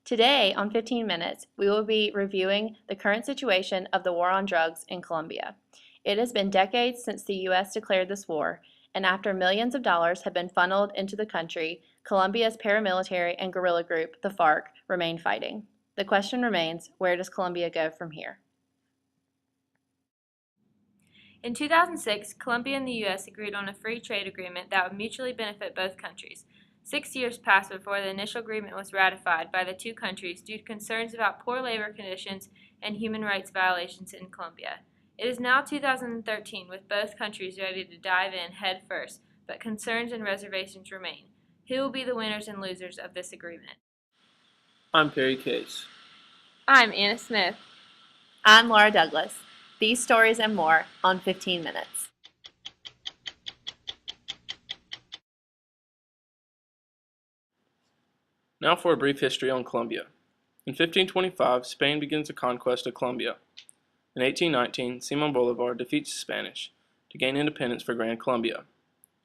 Today, on 15 Minutes, we will be reviewing the current situation of the war on drugs in Colombia. It has been decades since the U.S. declared this war, and after millions of dollars have been funneled into the country, Colombia's paramilitary and guerrilla group, the FARC, remain fighting. The question remains, where does Colombia go from here? In 2006, Colombia and the U.S. agreed on a free trade agreement that would mutually benefit both countries. 6 years passed before the initial agreement was ratified by the two countries due to concerns about poor labor conditions and human rights violations in Colombia. It is now 2013, with both countries ready to dive in head first, but concerns and reservations remain. Who will be the winners and losers of this agreement? I'm Perry Case. I'm Anna Smith. I'm Laura Douglas. These stories and more on 15 Minutes. Now for a brief history on Colombia. In 1525, Spain begins the conquest of Colombia. In 1819, Simón Bolívar defeats the Spanish to gain independence for Gran Colombia.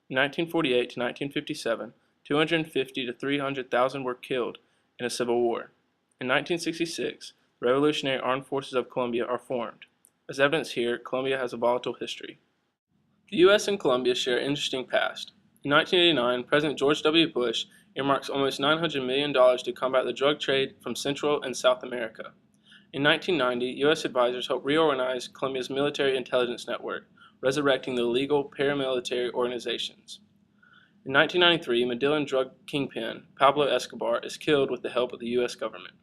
In 1948 to 1957, 250 to 300,000 were killed in a civil war. In 1966, the Revolutionary Armed Forces of Colombia are formed. As evidence here, Colombia has a volatile history. The U.S. and Colombia share an interesting past. In 1989, President George W. Bush earmarks almost $900 million to combat the drug trade from Central and South America. In 1990, U.S. advisors helped reorganize Colombia's military intelligence network, resurrecting the illegal paramilitary organizations. In 1993, Medellin drug kingpin Pablo Escobar is killed with the help of the U.S. government.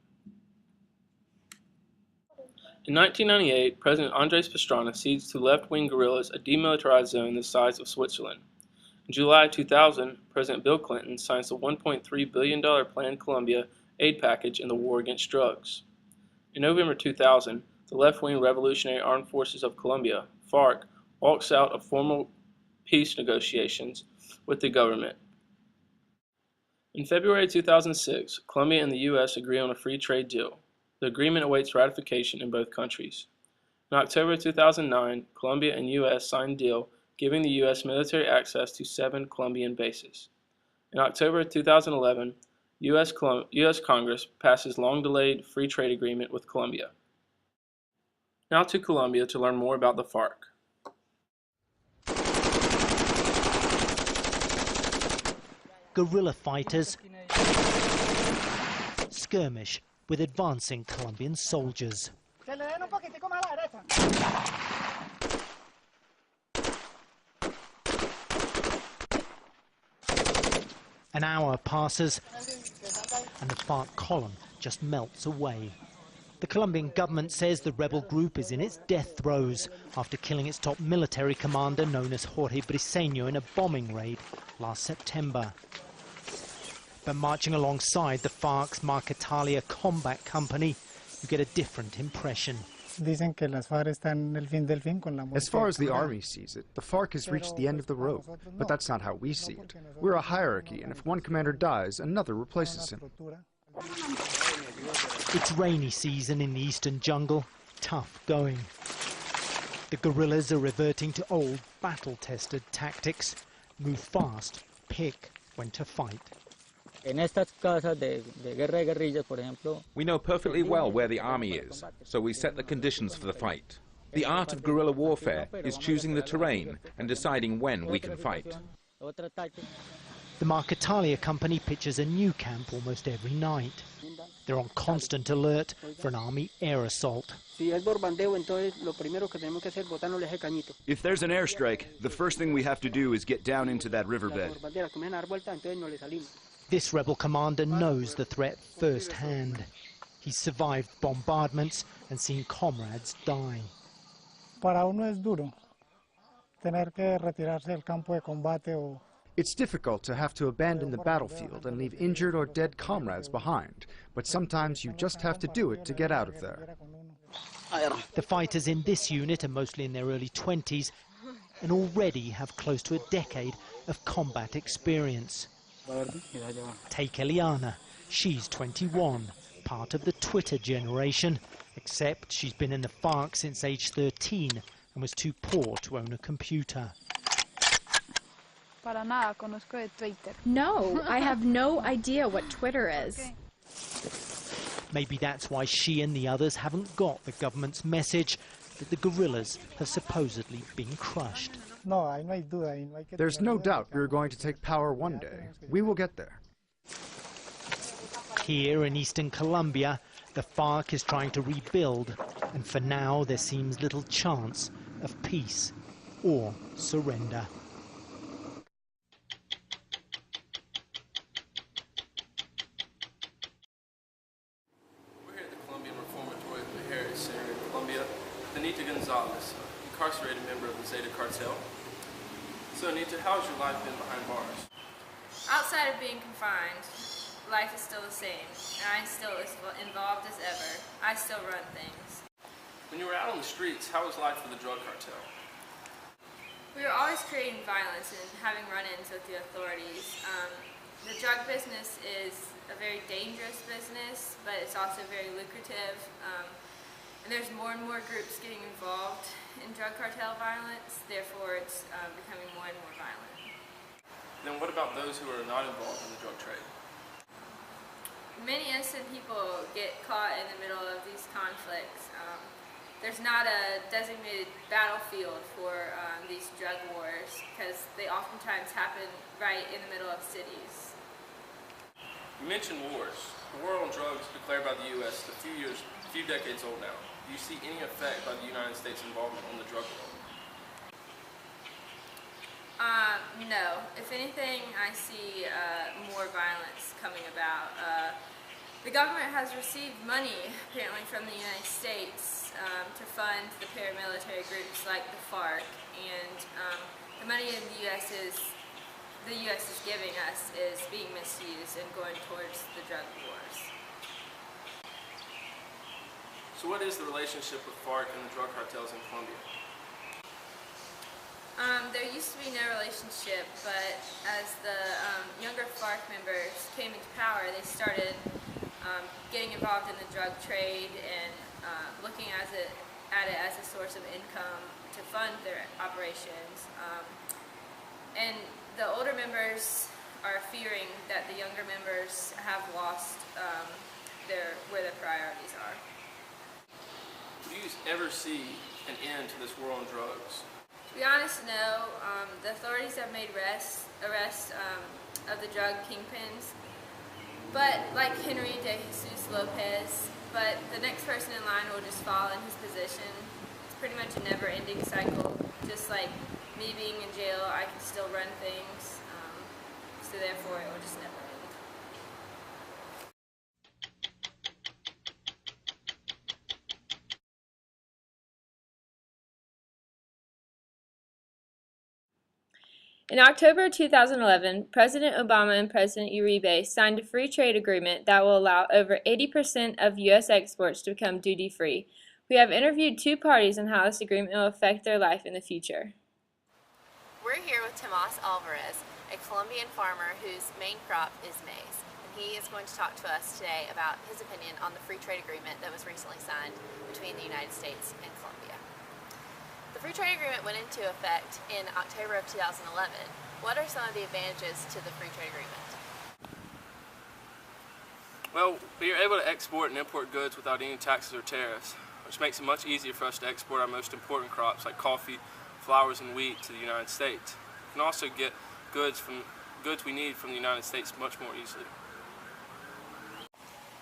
In 1998, President Andrés Pastrana cedes to left-wing guerrillas a demilitarized zone the size of Switzerland. In July 2000, President Bill Clinton signs the $1.3 billion planned Colombia aid package in the war against drugs. In November 2000, the left-wing Revolutionary Armed Forces of Colombia, FARC, walks out of formal peace negotiations with the government. In February 2006, Colombia and the U.S. agree on a free trade deal. The agreement awaits ratification in both countries. In October 2009, Colombia and U.S. signed a deal giving the U.S. military access to 7 Colombian bases. In October 2011, U.S. Congress passes long-delayed free trade agreement with Colombia. Now to Colombia to learn more about the FARC. Guerrilla fighters skirmish with advancing Colombian soldiers. An hour passes and the FARC column just melts away. The Colombian government says the rebel group is in its death throes after killing its top military commander, known as Jorge Briceño, in a bombing raid last September. But marching alongside the FARC's Marquetalia combat company, you get a different impression. As far as the army sees it, the FARC has reached the end of the road, but that's not how we see it. We're a hierarchy, and if one commander dies, another replaces him. It's rainy season in the eastern jungle, tough going. The guerrillas are reverting to old battle-tested tactics. Move fast, pick when to fight. We know perfectly well where the army is, so we set the conditions for the fight. The art of guerrilla warfare is choosing the terrain and deciding when we can fight. The Marquetalia company pitches a new camp almost every night. They're on constant alert for an army air assault. If there's an airstrike, the first thing we have to do is get down into that riverbed. This rebel commander knows the threat firsthand. He's survived bombardments and seen comrades die. It's difficult to have to abandon the battlefield and leave injured or dead comrades behind, but sometimes you just have to do it to get out of there. The fighters in this unit are mostly in their early 20s and already have close to a decade of combat experience. Take Eliana. She's 21, part of the Twitter generation, except she's been in the FARC since age 13 and was too poor to own a computer. No, I have no idea what Twitter is. Maybe that's why she and the others haven't got the government's message that the guerrillas have supposedly been crushed. There's no doubt we're going to take power one day. We will get there. Here in eastern Colombia, the FARC is trying to rebuild, and for now there seems little chance of peace or surrender. We're here at the Colombian Reformatory Heritage Center in Colombia with Anita Gonzalez, incarcerated member of the Zeta cartel. So Anita, how's your life been behind bars? Outside of being confined, life is still the same, and I'm still as involved as ever. I still run things. When you were out on the streets, how was life for the drug cartel? We were always creating violence and having run-ins with the authorities. The drug business is a very dangerous business, but it's also very lucrative. And there's more and more groups getting involved in drug cartel violence, therefore it's becoming more and more violent. Then what about those who are not involved in the drug trade? Many innocent people get caught in the middle of these conflicts. There's not a designated battlefield for these drug wars because they oftentimes happen right in the middle of cities. You mentioned wars. The war on drugs declared by the U.S. is a few decades old now. Do you see any effect by the United States' involvement on the drug world? No. If anything, I see more violence coming about. The government has received money, apparently, from the United States to fund the paramilitary groups like the FARC, and the money in the U.S. is giving us is being misused and going towards the drug wars. So what is the relationship with FARC and the drug cartels in Colombia? There used to be no relationship, but as the younger FARC members came into power, they started getting involved in the drug trade and looking at it as a source of income to fund their operations. And the older members are fearing that the younger members have lost where their priorities are. Do you ever see an end to this war on drugs? To be honest, no. The authorities have made arrests of the drug kingpins, but like Henry de Jesus Lopez, but the next person in line will just fall in his position. It's pretty much a never-ending cycle. Just like me being in jail, I can still run things, so therefore it will just never end. In October 2011, President Obama and President Uribe signed a free trade agreement that will allow over 80% of U.S. exports to become duty-free. We have interviewed two parties on how this agreement will affect their life in the future. We're here with Tomas Alvarez, a Colombian farmer whose main crop is maize. And he is going to talk to us today about his opinion on the free trade agreement that was recently signed between the United States and Colombia. The free trade agreement went into effect in October of 2011. What are some of the advantages to the free trade agreement? Well, we are able to export and import goods without any taxes or tariffs, which makes it much easier for us to export our most important crops like coffee, flowers, and wheat to the United States. We can also get goods we need from the United States much more easily.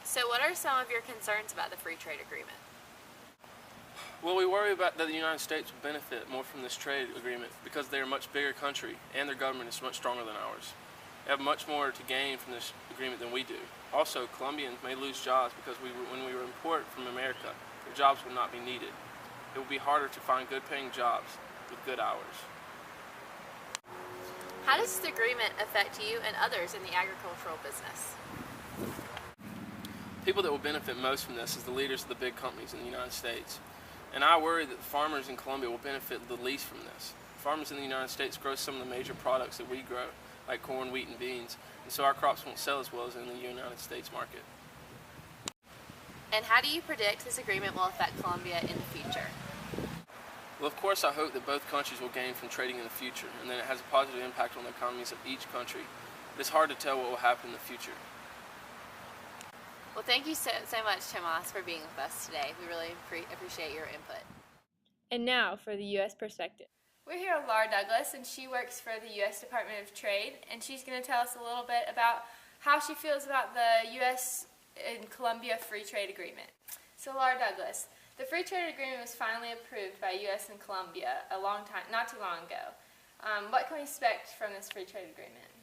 So what are some of your concerns about the free trade agreement? Well, we worry about that the United States will benefit more from this trade agreement because they're a much bigger country and their government is much stronger than ours. They have much more to gain from this agreement than we do. Also, Colombians may lose jobs because when we import from America, their jobs will not be needed. It will be harder to find good-paying jobs with good hours. How does this agreement affect you and others in the agricultural business? People that will benefit most from this is the leaders of the big companies in the United States. And I worry that the farmers in Colombia will benefit the least from this. Farmers in the United States grow some of the major products that we grow, like corn, wheat, and beans, and so our crops won't sell as well as in the United States market. And how do you predict this agreement will affect Colombia in the future? Well, of course, I hope that both countries will gain from trading in the future, and that it has a positive impact on the economies of each country. But it's hard to tell what will happen in the future. Well, thank you so much, Tomas, for being with us today. We really appreciate your input. And now for the U.S. perspective. We're here with Laura Douglas, and she works for the U.S. Department of Trade, and she's going to tell us a little bit about how she feels about the U.S. and Colombia Free Trade Agreement. So, Laura Douglas, the Free Trade Agreement was finally approved by U.S. and Colombia not too long ago. What can we expect from this Free Trade Agreement?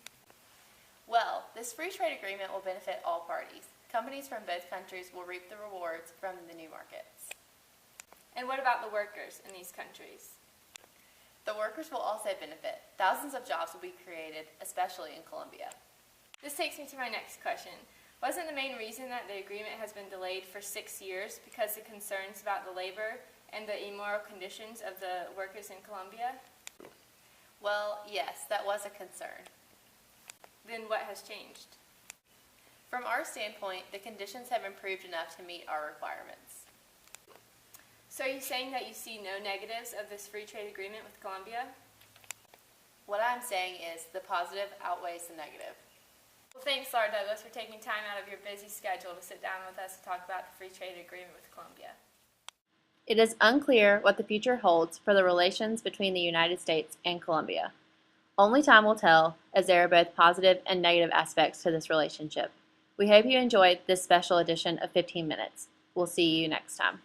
Well, this free trade agreement will benefit all parties. Companies from both countries will reap the rewards from the new markets. And what about the workers in these countries? The workers will also benefit. Thousands of jobs will be created, especially in Colombia. This takes me to my next question. Wasn't the main reason that the agreement has been delayed for 6 years because of concerns about the labor and the immoral conditions of the workers in Colombia? Well, yes, that was a concern. Then what has changed? From our standpoint, the conditions have improved enough to meet our requirements. So are you saying that you see no negatives of this free trade agreement with Colombia? What I'm saying is the positive outweighs the negative. Well, thanks, Laura Douglas, for taking time out of your busy schedule to sit down with us to talk about the free trade agreement with Colombia. It is unclear what the future holds for the relations between the United States and Colombia. Only time will tell, as there are both positive and negative aspects to this relationship. We hope you enjoyed this special edition of 15 Minutes. We'll see you next time.